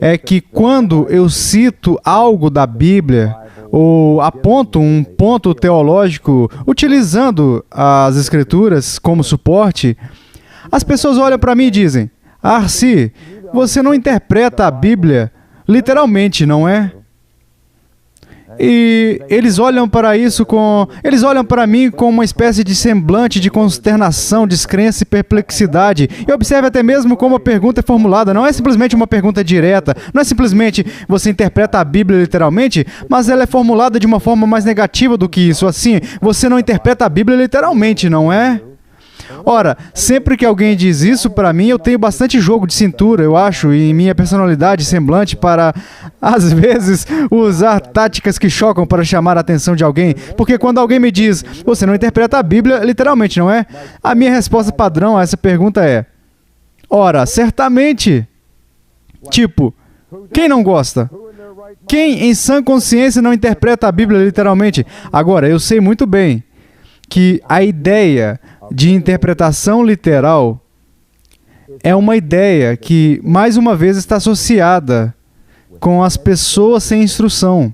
é que quando eu cito algo da Bíblia ou aponto um ponto teológico utilizando as Escrituras como suporte, as pessoas olham para mim e dizem: Arci, você não interpreta a Bíblia literalmente, não é? E eles olham para mim com uma espécie de semblante de consternação, descrença e perplexidade. E observe até mesmo como a pergunta é formulada. Não é simplesmente uma pergunta direta, não é simplesmente você interpreta a Bíblia literalmente, mas ela é formulada de uma forma mais negativa do que isso. Assim, você não interpreta a Bíblia literalmente, não é? Ora, sempre que alguém diz isso para mim, eu tenho bastante jogo de cintura, eu acho, em minha personalidade semblante para, às vezes, usar táticas que chocam para chamar a atenção de alguém. Porque quando alguém me diz, você não interpreta a Bíblia literalmente, não é? A minha resposta padrão a essa pergunta é: ora, certamente. Tipo, quem não gosta? Quem em sã consciência não interpreta a Bíblia literalmente? Agora, eu sei muito bem que a ideia de interpretação literal é uma ideia que, mais uma vez, está associada com as pessoas sem instrução.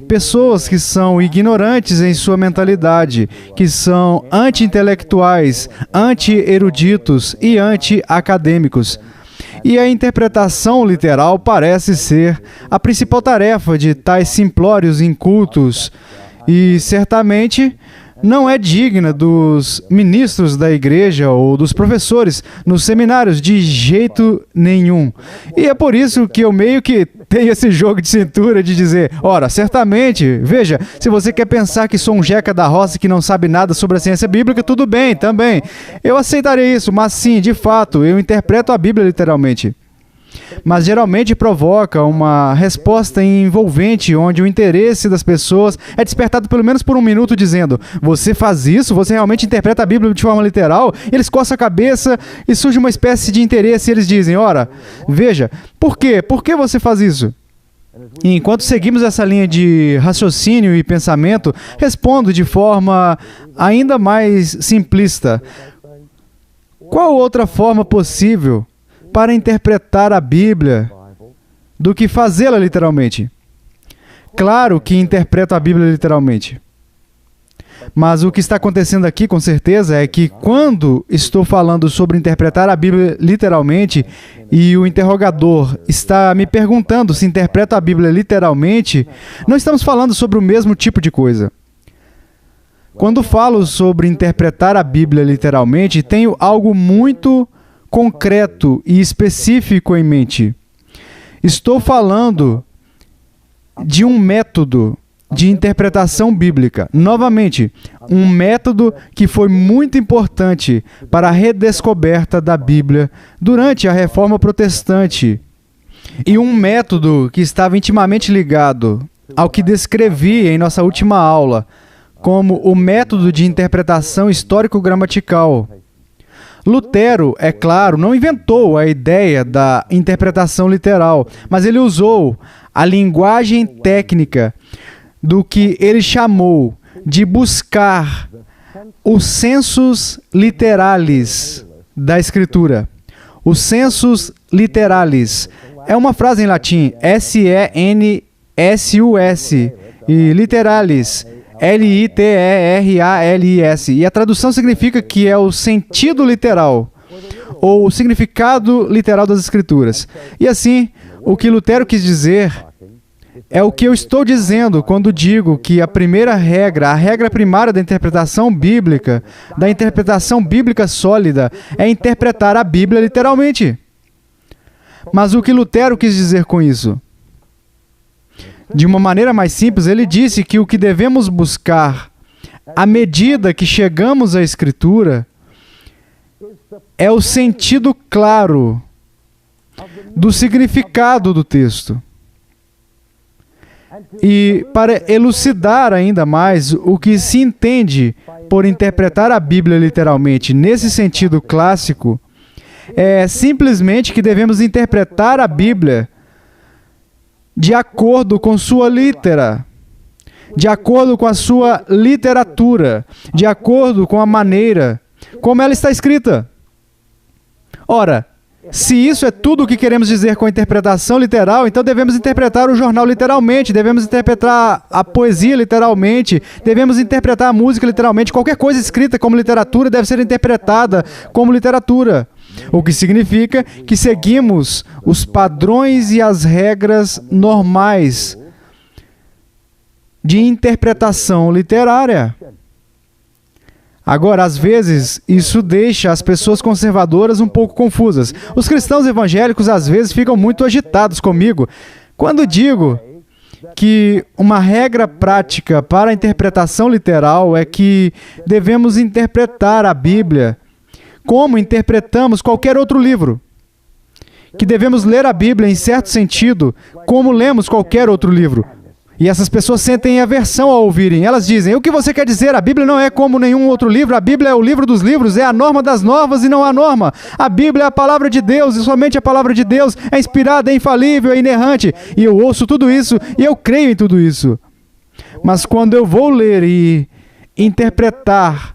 Pessoas que são ignorantes em sua mentalidade, que são anti-intelectuais, anti-eruditos e anti-acadêmicos. E a interpretação literal parece ser a principal tarefa de tais simplórios incultos e, certamente, não é digna dos ministros da igreja ou dos professores nos seminários de jeito nenhum. E é por isso que eu meio que tenho esse jogo de cintura de dizer, ora, certamente, veja, se você quer pensar que sou um jeca da roça que não sabe nada sobre a ciência bíblica, tudo bem, também. Eu aceitarei isso, mas sim, de fato, eu interpreto a Bíblia literalmente. Mas geralmente provoca uma resposta envolvente, onde o interesse das pessoas é despertado pelo menos por um minuto dizendo: você faz isso? Você realmente interpreta a Bíblia de forma literal? Eles coçam a cabeça e surge uma espécie de interesse e eles dizem: ora, veja, por quê? Por que você faz isso? E enquanto seguimos essa linha de raciocínio e pensamento, respondo de forma ainda mais simplista: qual outra forma possível para interpretar a Bíblia do que fazê-la literalmente? Claro que interpreto a Bíblia literalmente. Mas o que está acontecendo aqui, com certeza, é que quando estou falando sobre interpretar a Bíblia literalmente e o interrogador está me perguntando se interpreto a Bíblia literalmente, não estamos falando sobre o mesmo tipo de coisa. Quando falo sobre interpretar a Bíblia literalmente, tenho algo muito concreto e específico em mente. Estou falando de um método de interpretação bíblica. Novamente, um método que foi muito importante para a redescoberta da Bíblia durante a Reforma Protestante. E um método que estava intimamente ligado ao que descrevi em nossa última aula, como o método de interpretação histórico-gramatical. Lutero, é claro, não inventou a ideia da interpretação literal, mas ele usou a linguagem técnica do que ele chamou de buscar os sensus literalis da Escritura. Os sensus literalis é uma frase em latim, S-E-N-S-U-S, e literalis, L-I-T-E-R-A-L-I-S. E a tradução significa que é o sentido literal, ou o significado literal das Escrituras. E assim, o que Lutero quis dizer é o que eu estou dizendo quando digo que a primeira regra, a regra primária da interpretação bíblica sólida, é interpretar a Bíblia literalmente. Mas o que Lutero quis dizer com isso? De uma maneira mais simples, ele disse que o que devemos buscar à medida que chegamos à Escritura é o sentido claro do significado do texto. E para elucidar ainda mais o que se entende por interpretar a Bíblia literalmente nesse sentido clássico, é simplesmente que devemos interpretar a Bíblia de acordo com sua litera, de acordo com a sua literatura, de acordo com a maneira como ela está escrita. Ora, Se isso é tudo o que queremos dizer com a interpretação literal, então devemos interpretar o jornal literalmente, devemos interpretar a poesia literalmente, devemos interpretar a música literalmente. Qualquer coisa escrita como literatura deve ser interpretada como literatura. O que significa que seguimos os padrões e as regras normais de interpretação literária. Agora, às vezes, isso deixa as pessoas conservadoras um pouco confusas. Os cristãos evangélicos, às vezes, ficam muito agitados comigo quando digo que uma regra prática para a interpretação literal é que devemos interpretar a Bíblia como interpretamos qualquer outro livro. Que devemos ler a Bíblia, em certo sentido, como lemos qualquer outro livro. E essas pessoas sentem aversão ao ouvirem. Elas dizem, o que você quer dizer? A Bíblia não é como nenhum outro livro. A Bíblia é o livro dos livros, é a norma das normas e não a norma. A Bíblia é a palavra de Deus e somente a palavra de Deus é inspirada, é infalível, é inerrante. E eu ouço tudo isso e eu creio em tudo isso. Mas quando eu vou ler e interpretar,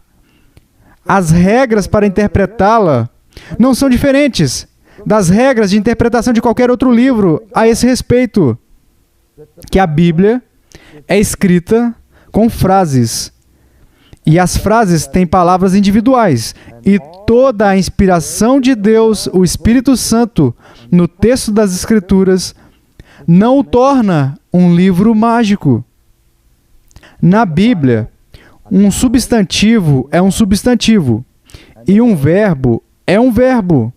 as regras para interpretá-la não são diferentes das regras de interpretação de qualquer outro livro a esse respeito. Que a Bíblia é escrita com frases. E as frases têm palavras individuais. E toda a inspiração de Deus, o Espírito Santo, no texto das Escrituras, não o torna um livro mágico. Na Bíblia, um substantivo é um substantivo. E um verbo é um verbo.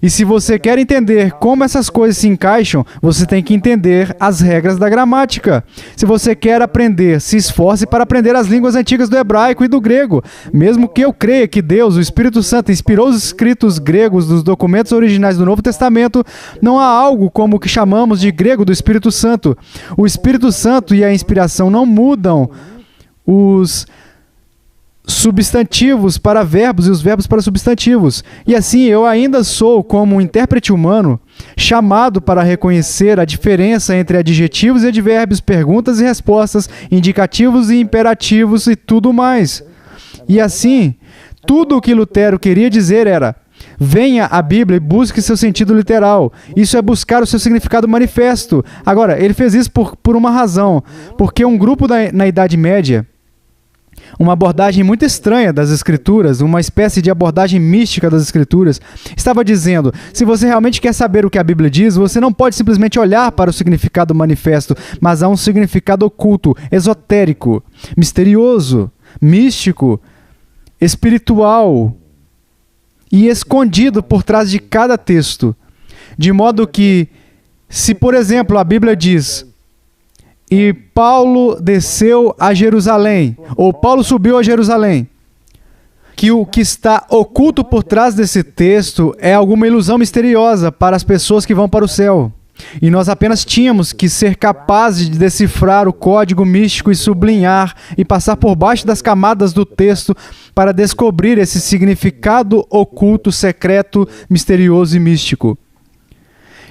E se você quer entender como essas coisas se encaixam, você tem que entender as regras da gramática. Se você quer aprender, se esforce para aprender as línguas antigas do hebraico e do grego. Mesmo que eu creia que Deus, o Espírito Santo, inspirou os escritos gregos dos documentos originais do Novo Testamento, não há algo como o que chamamos de grego do Espírito Santo. O Espírito Santo e a inspiração não mudam os substantivos para verbos e os verbos para substantivos. E assim eu ainda sou, como um intérprete humano, chamado para reconhecer a diferença entre adjetivos e advérbios, perguntas e respostas, indicativos e imperativos e tudo mais. E assim, tudo o que Lutero queria dizer era: venha à Bíblia e busque seu sentido literal. Isso é buscar o seu significado manifesto. Agora, ele fez isso por uma razão. Porque um grupo na Idade Média, uma abordagem muito estranha das Escrituras, uma espécie de abordagem mística das Escrituras, estava dizendo, se você realmente quer saber o que a Bíblia diz, você não pode simplesmente olhar para o significado manifesto, mas há um significado oculto, esotérico, misterioso, místico, espiritual e escondido por trás de cada texto. De modo que, se por exemplo a Bíblia diz: e Paulo desceu a Jerusalém, ou Paulo subiu a Jerusalém, que o que está oculto por trás desse texto é alguma ilusão misteriosa para as pessoas que vão para o céu. E nós apenas tínhamos que ser capazes de decifrar o código místico e sublinhar e passar por baixo das camadas do texto para descobrir esse significado oculto, secreto, misterioso e místico.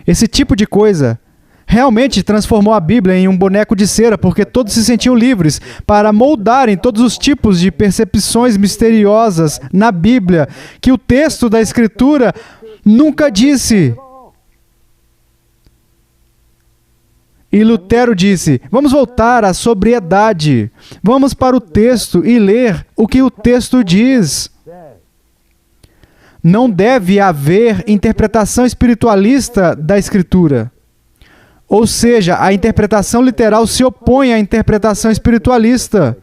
Esse tipo de coisa realmente transformou a Bíblia em um boneco de cera, porque todos se sentiam livres para moldarem todos os tipos de percepções misteriosas na Bíblia, que o texto da Escritura nunca disse. E Lutero disse, vamos voltar à sobriedade, vamos para o texto e ler o que o texto diz. Não deve haver interpretação espiritualista da Escritura. Ou seja, a interpretação literal se opõe à interpretação espiritualista.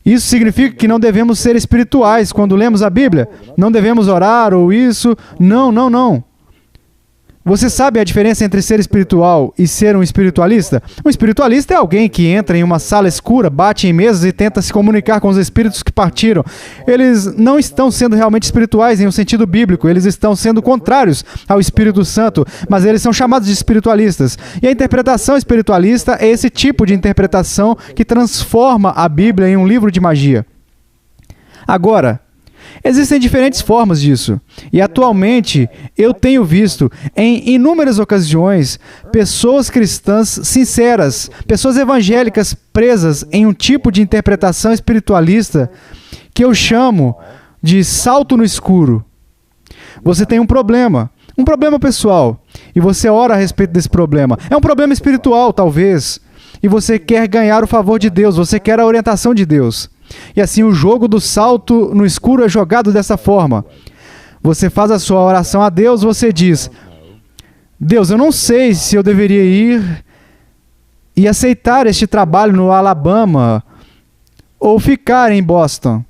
Isso significa que não devemos ser espirituais quando lemos a Bíblia? Não devemos orar ou isso? Não, não, não. Você sabe a diferença entre ser espiritual e ser um espiritualista? Um espiritualista é alguém que entra em uma sala escura, bate em mesas e tenta se comunicar com os espíritos que partiram. Eles não estão sendo realmente espirituais em um sentido bíblico, eles estão sendo contrários ao Espírito Santo, mas eles são chamados de espiritualistas. E a interpretação espiritualista é esse tipo de interpretação que transforma a Bíblia em um livro de magia. Agora, existem diferentes formas disso, e atualmente eu tenho visto em inúmeras ocasiões pessoas cristãs sinceras, pessoas evangélicas presas em um tipo de interpretação espiritualista que eu chamo de salto no escuro. você tem um problema pessoal, e você ora a respeito desse problema. É um problema espiritual, talvez, e você quer ganhar o favor de Deus, você quer a orientação de Deus. E assim o jogo do salto no escuro é jogado dessa forma. Você faz a sua oração a Deus, você diz: Deus, eu não sei se eu deveria ir e aceitar este trabalho no Alabama ou ficar em Boston.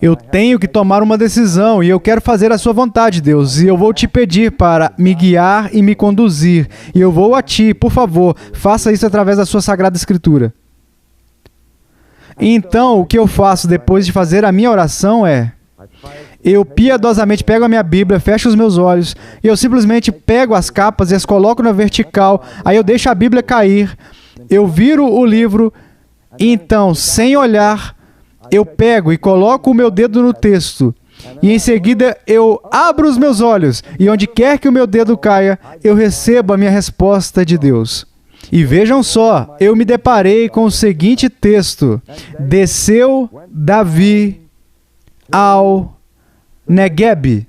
Eu tenho que tomar uma decisão e eu quero fazer a sua vontade, Deus. E eu vou te pedir para me guiar e me conduzir. E eu vou a ti, por favor, faça isso através da sua Sagrada Escritura. Então, o que eu faço depois de fazer a minha oração é: eu piedosamente pego a minha Bíblia, fecho os meus olhos, e eu simplesmente pego as capas e as coloco na vertical, aí eu deixo a Bíblia cair, eu viro o livro, e então, sem olhar, eu pego e coloco o meu dedo no texto, e em seguida eu abro os meus olhos, e onde quer que o meu dedo caia, eu recebo a minha resposta de Deus. E vejam só, eu me deparei com o seguinte texto: desceu Davi ao Negueb.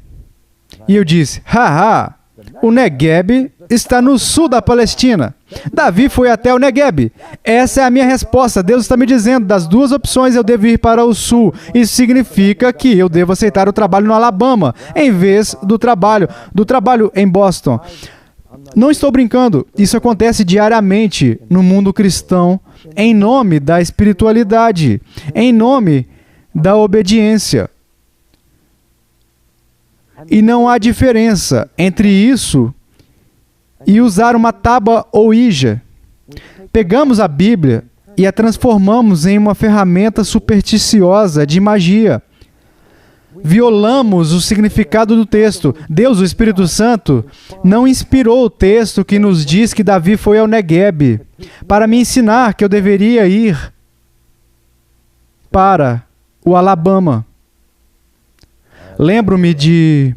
E eu disse: haha, o Negueb está no sul da Palestina. Davi foi até o Negueb. Essa é a minha resposta. Deus está me dizendo, das duas opções eu devo ir para o sul. Isso significa que eu devo aceitar o trabalho no Alabama, em vez do trabalho em Boston. Não estou brincando. Isso acontece diariamente no mundo cristão, em nome da espiritualidade, em nome da obediência. E não há diferença entre isso e usar uma tábua ouija. Pegamos a Bíblia e a transformamos em uma ferramenta supersticiosa de magia. Violamos o significado do texto. Deus, o Espírito Santo, não inspirou o texto que nos diz que Davi foi ao Negueb para me ensinar que eu deveria ir para o Alabama. Lembro-me de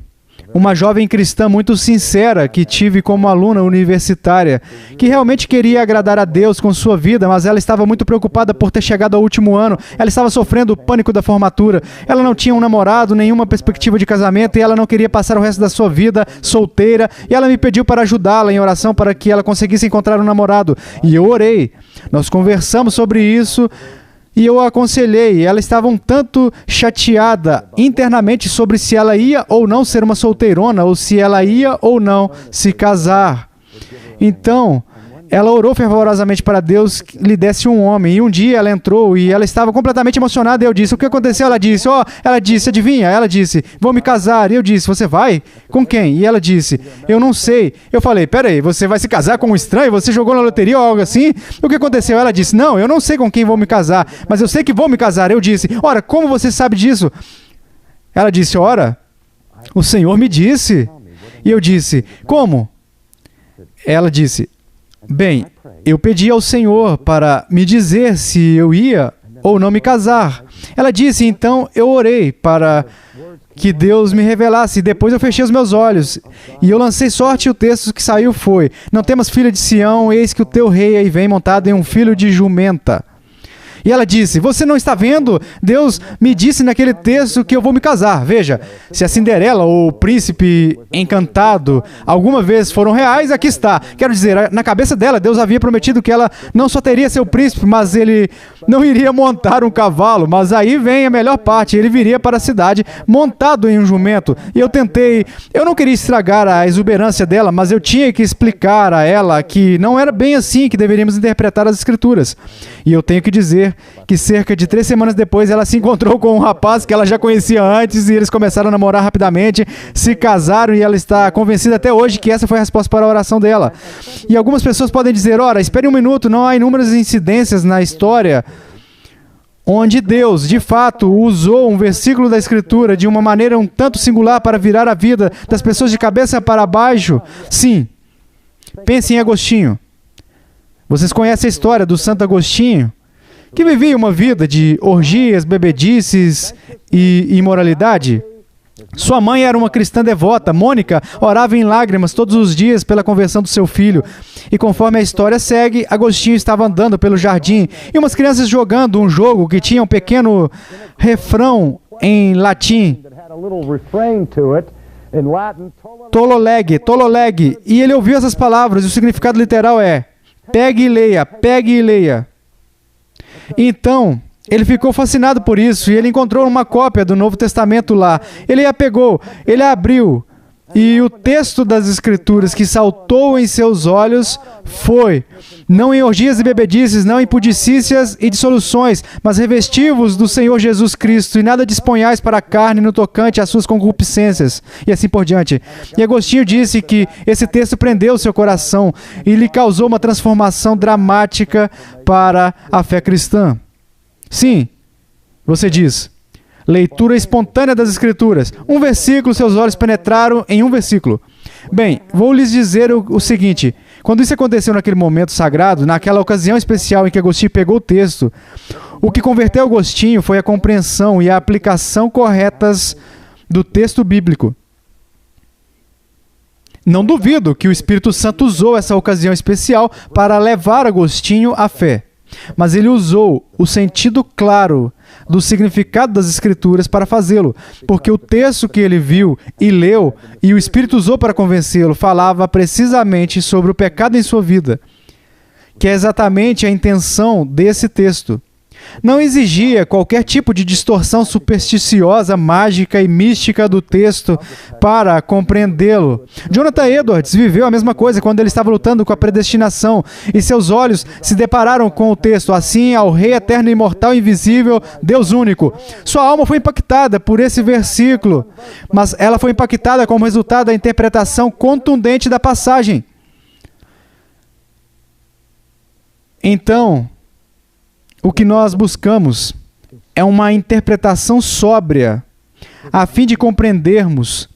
uma jovem cristã muito sincera que tive como aluna universitária, que realmente queria agradar a Deus com sua vida, mas ela estava muito preocupada por ter chegado ao último ano. Ela estava sofrendo o pânico da formatura. Ela não tinha um namorado, nenhuma perspectiva de casamento, e ela não queria passar o resto da sua vida solteira. E ela me pediu para ajudá-la em oração para que ela conseguisse encontrar um namorado. E eu orei. Nós conversamos sobre isso. E eu a aconselhei, ela estava um tanto chateada internamente sobre se ela ia ou não ser uma solteirona, ou se ela ia ou não se casar. Então, ela orou fervorosamente para Deus que lhe desse um homem. E um dia ela entrou e ela estava completamente emocionada. E eu disse: o que aconteceu? Ela disse: ela disse, adivinha? Ela disse: vou me casar. E eu disse: você vai? Com quem? E ela disse: eu não sei. Eu falei: peraí, você vai se casar com um estranho? Você jogou na loteria ou algo assim? O que aconteceu? Ela disse: não, eu não sei com quem vou me casar, mas eu sei que vou me casar. Eu disse: ora, como você sabe disso? Ela disse: ora, o Senhor me disse. E eu disse: como? Ela disse: bem, eu pedi ao Senhor para me dizer se eu ia ou não me casar. Ela disse: então eu orei para que Deus me revelasse, e depois eu fechei os meus olhos, e eu lancei sorte, e o texto que saiu foi: não temas, filha de Sião, eis que o teu rei aí vem montado em um filho de jumenta. E ela disse: você não está vendo? Deus me disse naquele texto que eu vou me casar. Veja, se a Cinderela ou o príncipe encantado alguma vez foram reais, aqui está. Quero dizer, na cabeça dela, Deus havia prometido que ela não só teria seu príncipe, mas ele não iria montar um cavalo. Mas aí vem a melhor parte: ele viria para a cidade montado em um jumento. E eu não queria estragar a exuberância dela, mas eu tinha que explicar a ela que não era bem assim que deveríamos interpretar as Escrituras. E eu tenho que dizer que cerca de 3 semanas depois ela se encontrou com um rapaz que ela já conhecia antes, e eles começaram a namorar rapidamente, se casaram, e ela está convencida até hoje que essa foi a resposta para a oração dela. E algumas pessoas podem dizer: ora, espere um minuto, não há inúmeras incidências na história onde Deus, de fato, usou um versículo da Escritura de uma maneira um tanto singular para virar a vida das pessoas de cabeça para baixo? Sim. Pense em Agostinho. Vocês conhecem a história do Santo Agostinho, que vivia uma vida de orgias, bebedices e imoralidade? Sua mãe era uma cristã devota. Mônica orava em lágrimas todos os dias pela conversão do seu filho. E conforme a história segue, Agostinho estava andando pelo jardim e umas crianças jogando um jogo que tinha um pequeno refrão em latim. Tololeg. E ele ouviu essas palavras, e o significado literal é: pegue e leia, pegue e leia. Então, ele ficou fascinado por isso, e ele encontrou uma cópia do Novo Testamento lá. Ele a pegou, ele a abriu, e o texto das Escrituras que saltou em seus olhos foi: não em orgias e bebedices, não em pudicícias e dissoluções, mas revestivos do Senhor Jesus Cristo, e nada disponhais para a carne no tocante às suas concupiscências, e assim por diante. E Agostinho disse que esse texto prendeu seu coração e lhe causou uma transformação dramática para a fé cristã. Sim, você diz: leitura espontânea das Escrituras. Um versículo, seus olhos penetraram em um versículo. Bem, vou lhes dizer o seguinte: quando isso aconteceu naquele momento sagrado, naquela ocasião especial em que Agostinho pegou o texto, o que converteu Agostinho foi a compreensão e a aplicação corretas do texto bíblico. Não duvido que o Espírito Santo usou essa ocasião especial para levar Agostinho à fé. Mas ele usou o sentido claro do significado das Escrituras para fazê-lo, porque o texto que ele viu e leu, e o Espírito usou para convencê-lo, falava precisamente sobre o pecado em sua vida, que é exatamente a intenção desse texto. Não exigia qualquer tipo de distorção supersticiosa, mágica e mística do texto para compreendê-lo. Jonathan Edwards viveu a mesma coisa quando ele estava lutando com a predestinação, e seus olhos se depararam com o texto: assim ao Rei eterno, imortal, invisível, Deus único. Sua alma foi impactada por esse versículo, mas ela foi impactada como resultado da interpretação contundente da passagem. Então, o que nós buscamos é uma interpretação sóbria, a fim de compreendermos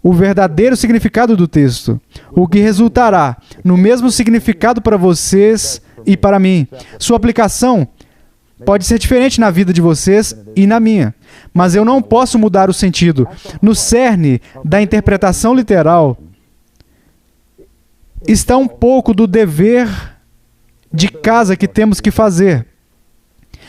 o verdadeiro significado do texto, o que resultará no mesmo significado para vocês e para mim. Sua aplicação pode ser diferente na vida de vocês e na minha, mas eu não posso mudar o sentido. No cerne da interpretação literal está um pouco do dever de casa que temos que fazer.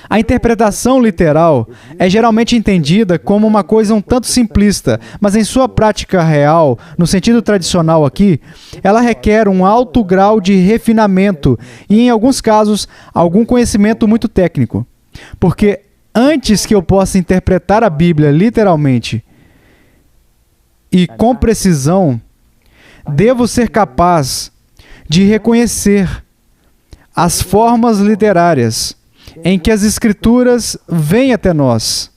A interpretação literal é geralmente entendida como uma coisa um tanto simplista, mas em sua prática real, no sentido tradicional aqui, ela requer um alto grau de refinamento e, em alguns casos, algum conhecimento muito técnico. Porque antes que eu possa interpretar a Bíblia literalmente e com precisão, devo ser capaz de reconhecer as formas literárias em que as Escrituras vêm até nós.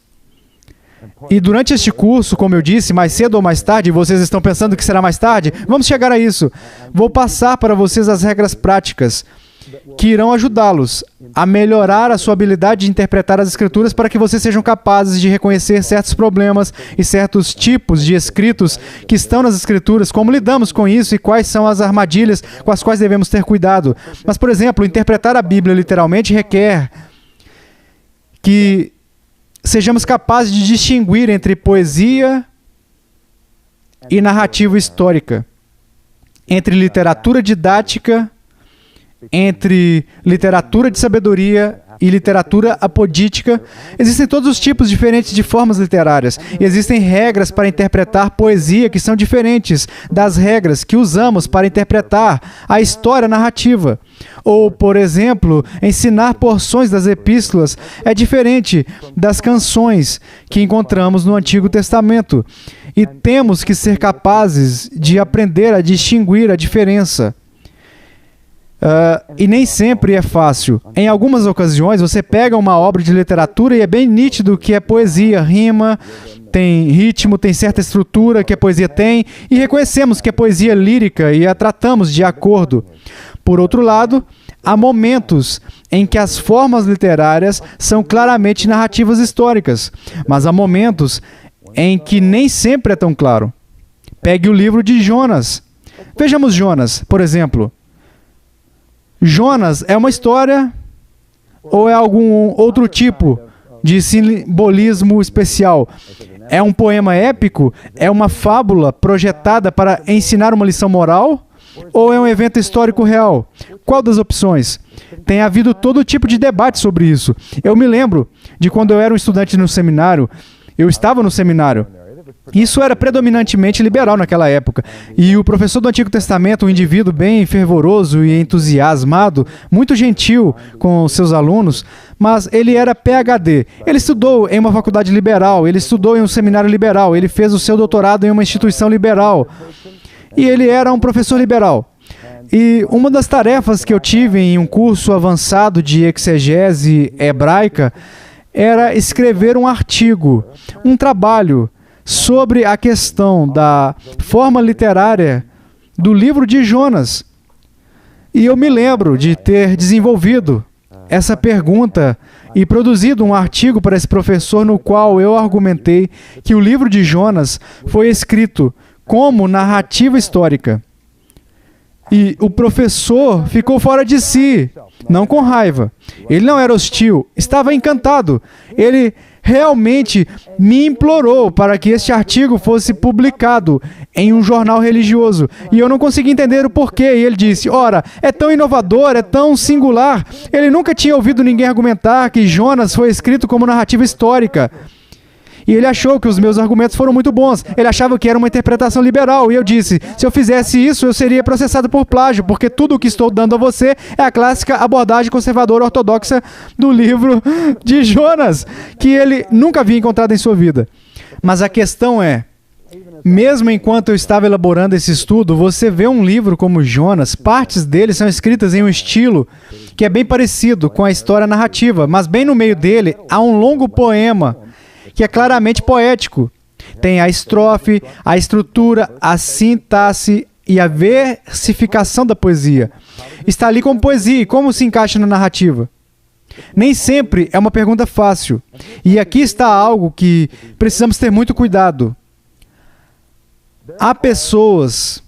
E durante este curso, como eu disse, mais cedo ou mais tarde, vocês estão pensando que será mais tarde, vamos chegar a isso. Vou passar para vocês as regras práticas que irão ajudá-los a melhorar a sua habilidade de interpretar as Escrituras, para que vocês sejam capazes de reconhecer certos problemas e certos tipos de escritos que estão nas Escrituras, como lidamos com isso e quais são as armadilhas com as quais devemos ter cuidado. Mas, por exemplo, interpretar a Bíblia literalmente requer que sejamos capazes de distinguir entre poesia e narrativa histórica, entre literatura didática, entre literatura de sabedoria e literatura apodítica. Existem todos os tipos diferentes de formas literárias, e existem regras para interpretar poesia que são diferentes das regras que usamos para interpretar a história narrativa. Ou, por exemplo, ensinar porções das epístolas é diferente das canções que encontramos no Antigo Testamento, e temos que ser capazes de aprender a distinguir a diferença. E nem sempre é fácil. Em algumas ocasiões, você pega uma obra de literatura e é bem nítido que é poesia, rima, tem ritmo, tem certa estrutura que a poesia tem, e reconhecemos que é poesia lírica e a tratamos de acordo. Por outro lado, há momentos em que as formas literárias são claramente narrativas históricas, mas há momentos em que nem sempre é tão claro. Pegue o livro de Jonas. Vejamos Jonas, por exemplo. Jonas é uma história ou é algum outro tipo de simbolismo especial? É um poema épico? É uma fábula projetada para ensinar uma lição moral? Ou é um evento histórico real? Qual das opções? Tem havido todo tipo de debate sobre isso. Eu me lembro de quando eu era um estudante no seminário. Eu estava no seminário. Isso era predominantemente liberal naquela época. E o professor do Antigo Testamento, um indivíduo bem fervoroso e entusiasmado, muito gentil com seus alunos, mas ele era PhD. Ele estudou em uma faculdade liberal, ele estudou em um seminário liberal, ele fez o seu doutorado em uma instituição liberal. E ele era um professor liberal. E uma das tarefas que eu tive em um curso avançado de exegese hebraica era escrever um artigo, um trabalho sobre a questão da forma literária do livro de Jonas. E eu me lembro de ter desenvolvido essa pergunta e produzido um artigo para esse professor no qual eu argumentei que o livro de Jonas foi escrito como narrativa histórica. E o professor ficou fora de si, não com raiva. Ele não era hostil, estava encantado. Ele realmente me implorou para que este artigo fosse publicado em um jornal religioso. E eu não consegui entender o porquê. E ele disse, ora, é tão inovador, é tão singular. Ele nunca tinha ouvido ninguém argumentar que Jonas foi escrito como narrativa histórica. E ele achou que os meus argumentos foram muito bons. Ele achava que era uma interpretação liberal. E eu disse, se eu fizesse isso, eu seria processado por plágio, porque tudo o que estou dando a você é a clássica abordagem conservadora ortodoxa do livro de Jonas, que ele nunca havia encontrado em sua vida. Mas a questão é, mesmo enquanto eu estava elaborando esse estudo, você vê um livro como Jonas, partes dele são escritas em um estilo que é bem parecido com a história narrativa, mas bem no meio dele há um longo poema que é claramente poético. Tem a estrofe, a estrutura, a sintaxe e a versificação da poesia. Está ali como poesia e como se encaixa na narrativa. Nem sempre é uma pergunta fácil. E aqui está algo que precisamos ter muito cuidado. Há pessoas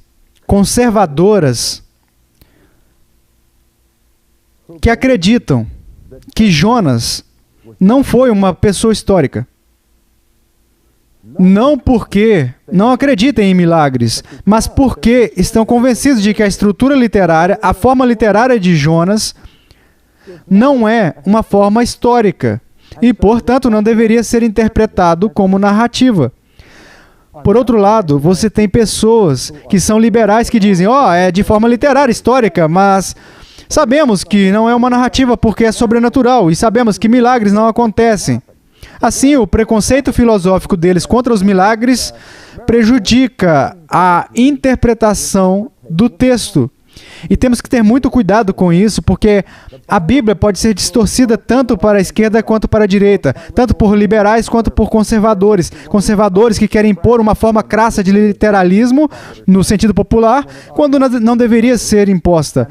conservadoras que acreditam que Jonas não foi uma pessoa histórica. Não porque não acreditem em milagres, mas porque estão convencidos de que a estrutura literária, a forma literária de Jonas, não é uma forma histórica e, portanto, não deveria ser interpretado como narrativa. Por outro lado, você tem pessoas que são liberais que dizem, é de forma literária, histórica, mas sabemos que não é uma narrativa porque é sobrenatural e sabemos que milagres não acontecem. Assim, o preconceito filosófico deles contra os milagres prejudica a interpretação do texto. E temos que ter muito cuidado com isso, porque a Bíblia pode ser distorcida tanto para a esquerda quanto para a direita, tanto por liberais quanto por conservadores. Conservadores que querem impor uma forma crassa de literalismo, no sentido popular, quando não deveria ser imposta.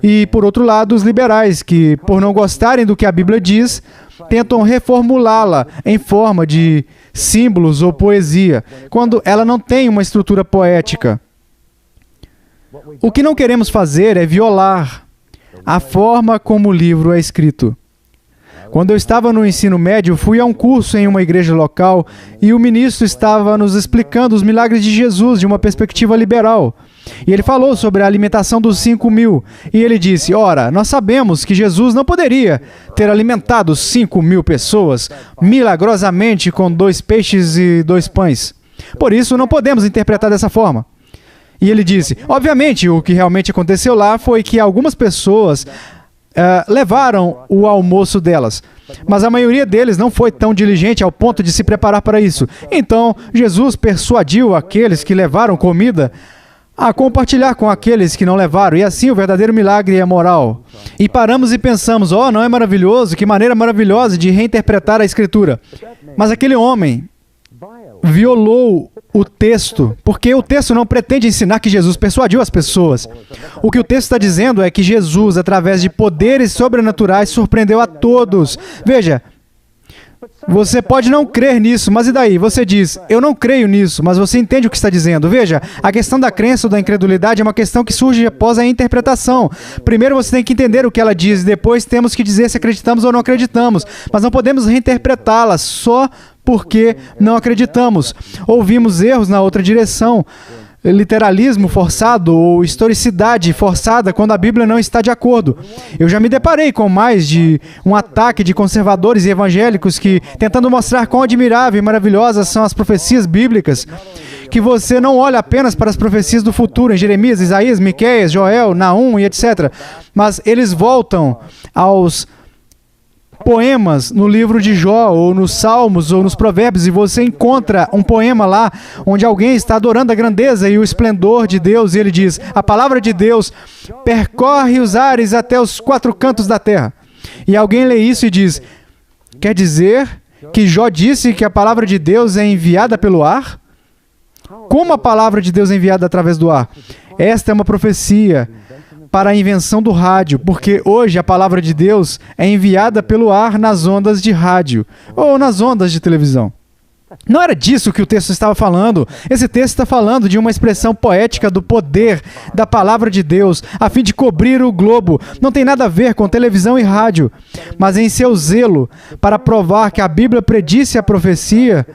E, por outro lado, os liberais que, por não gostarem do que a Bíblia diz, tentam reformulá-la em forma de símbolos ou poesia, quando ela não tem uma estrutura poética. O que não queremos fazer é violar a forma como o livro é escrito. Quando eu estava no ensino médio, fui a um curso em uma igreja local e o ministro estava nos explicando os milagres de Jesus de uma perspectiva liberal. E ele falou sobre a alimentação dos 5.000. E ele disse, ora, nós sabemos que Jesus não poderia ter alimentado 5.000 pessoas milagrosamente com 2 peixes e 2 pães. Por isso, não podemos interpretar dessa forma. E ele disse, obviamente, o que realmente aconteceu lá foi que algumas pessoas levaram o almoço delas, mas a maioria deles não foi tão diligente ao ponto de se preparar para isso. Então, Jesus persuadiu aqueles que levaram comida a compartilhar com aqueles que não levaram, e assim o verdadeiro milagre é moral. E paramos e pensamos, não é maravilhoso? Que maneira maravilhosa de reinterpretar a Escritura. Mas aquele homem violou o texto, porque o texto não pretende ensinar que Jesus persuadiu as pessoas. O que o texto está dizendo é que Jesus, através de poderes sobrenaturais, surpreendeu a todos. Veja, você pode não crer nisso, mas e daí? Você diz, eu não creio nisso, mas você entende o que está dizendo. Veja, a questão da crença ou da incredulidade é uma questão que surge após a interpretação. Primeiro você tem que entender o que ela diz, depois temos que dizer se acreditamos ou não acreditamos. Mas não podemos reinterpretá-la só porque não acreditamos. Ouvimos erros na outra direção. literalismo forçado ou historicidade forçada quando a Bíblia não está de acordo. Eu já me deparei com mais de um ataque de conservadores e evangélicos que, tentando mostrar quão admirável e maravilhosas são as profecias bíblicas, que você não olha apenas para as profecias do futuro em Jeremias, Isaías, Miqueias, Joel, Naum e etc., mas eles voltam aos poemas no livro de Jó, ou nos Salmos, ou nos Provérbios, e você encontra um poema lá onde alguém está adorando a grandeza e o esplendor de Deus, e ele diz: a palavra de Deus percorre os ares até os quatro cantos da terra. E alguém lê isso e diz: quer dizer que Jó disse que a palavra de Deus é enviada pelo ar? Como a palavra de Deus é enviada através do ar? Esta é uma profecia para a invenção do rádio, porque hoje a palavra de Deus é enviada pelo ar nas ondas de rádio ou nas ondas de televisão. Não era disso que o texto estava falando. Esse texto está falando de uma expressão poética do poder da palavra de Deus a fim de cobrir o globo. Não tem nada a ver com televisão e rádio, mas em seu zelo para provar que a Bíblia predisse a profecia,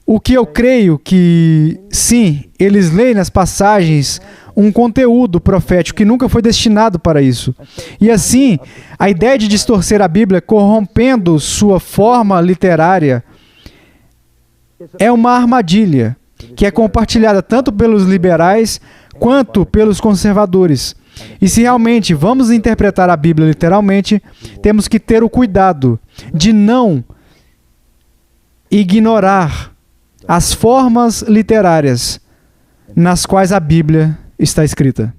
o que eu creio que, sim, eles leem nas passagens um conteúdo profético que nunca foi destinado para isso. E assim, a ideia de distorcer a Bíblia corrompendo sua forma literária é uma armadilha que é compartilhada tanto pelos liberais quanto pelos conservadores. E se realmente vamos interpretar a Bíblia literalmente, temos que ter o cuidado de não ignorar as formas literárias nas quais a Bíblia está escrita.